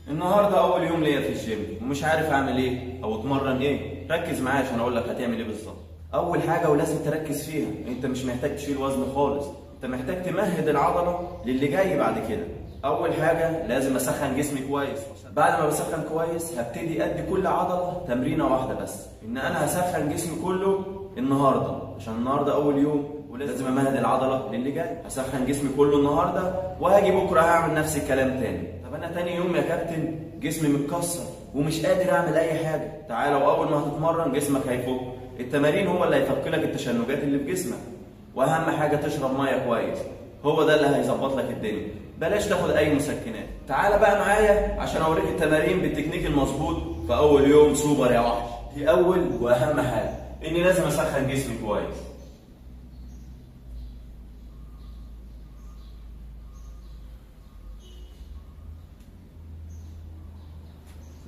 النهارده اول يوم ليا في الجيم ومش عارف اعمل ايه او اتمرن ايه. ركز معايا عشان اقول لك هتعمل ايه بالظبط. اول حاجه ولازم تركز فيها، انت مش محتاج تشيل وزن خالص، انت محتاج تمهد العضله للي جاي بعد كده. اول حاجه لازم اسخن جسمي كويس. بعد ما بسخن كويس هبتدي ادي كل عضله تمرينه واحده بس. ان انا هسخن جسمي كله النهارده عشان النهارده اول يوم ولازم امهد العضله للي جاي. هسخن جسمي كله النهارده وهاجي بكره هعمل نفس الكلام تاني. طب انا تاني يوم يا كابتن جسمي متكسر ومش قادر اعمل اي حاجه. تعالى واول ما هتتمرن جسمك هيفك. التمارين هو اللي هيفك لك التشنجات اللي في جسمك. واهم حاجه تشرب ميه كويس، هو ده اللي هيظبط لك الدنيا. بلاش تاخد اي مسكنات. تعالى بقى معايا عشان اوريك التمارين بالتكنيك المظبوط في اول يوم سوبر يا وحش. دي اول واهم حاجه، اني لازم اسخن جسمي كويس.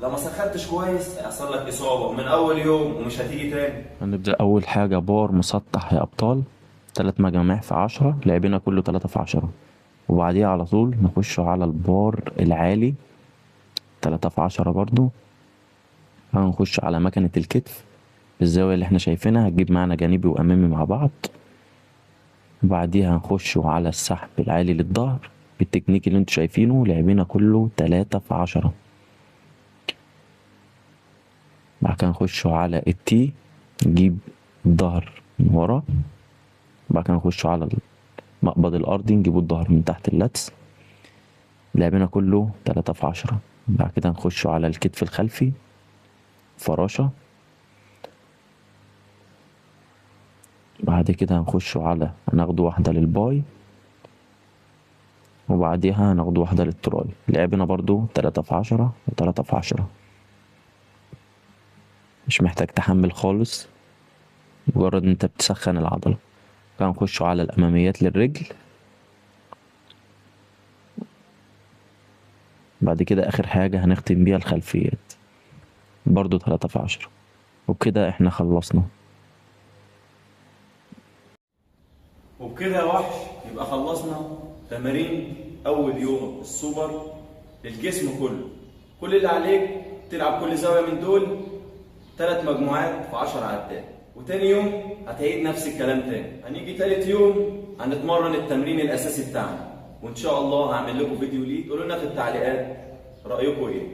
لو ما سخنتش كويس هيحصل لك اصابه من اول يوم ومش هتيجي تاني. هنبدأ أول حاجة بار مسطح يا أبطال، 3 مجاميع في 10، لعبنا كله 3 في 10. وبعديها على طول نخش على البار العالي، 3 في 10 برضو. هنخش على مكنة الكتف بالزاوية اللي احنا شايفينها، هتجيب معانا جانبي وأمامي مع بعض. وبعديها هنخش على السحب العالي للظهر بالتكنيك اللي انتوا شايفينه، لعبنا كله 3 في 10. بعد كده نخش على التي، نجيب الظهر من ورا. بعد كده نخش على المقبض الأرضي، نجيبوا الظهر من تحت اللتس. لعبنا كله 3 في 10. بعد كده نخش على الكتف الخلفي، فراشة. بعد كده هنخش على هناخد واحدة للباي، وبعديها هناخد واحدة للتراي. لعبنا برضو 3 في 10 و3 في 10. مش محتاج تحمل خالص، مجرد ان انت بتسخن العضلة. كده نخش على الأماميات للرجل. بعد كده آخر حاجة هنختم بيها الخلفيات، برضو 3 في 10. وبكده احنا خلصنا. وبكده يا وحش يبقى خلصنا تمارين اول يوم السوبر للجسم كله. كل اللي عليك تلعب كل زاويه من دول 3 مجموعات في 10 عدات. وتاني يوم هتعيد نفس الكلام تاني. هنيجي تالت يوم هنتمرن التمرين الاساسي بتاعنا، وان شاء الله هعمل لكم فيديو ليه تقولوا لنا في التعليقات رايكم ايه.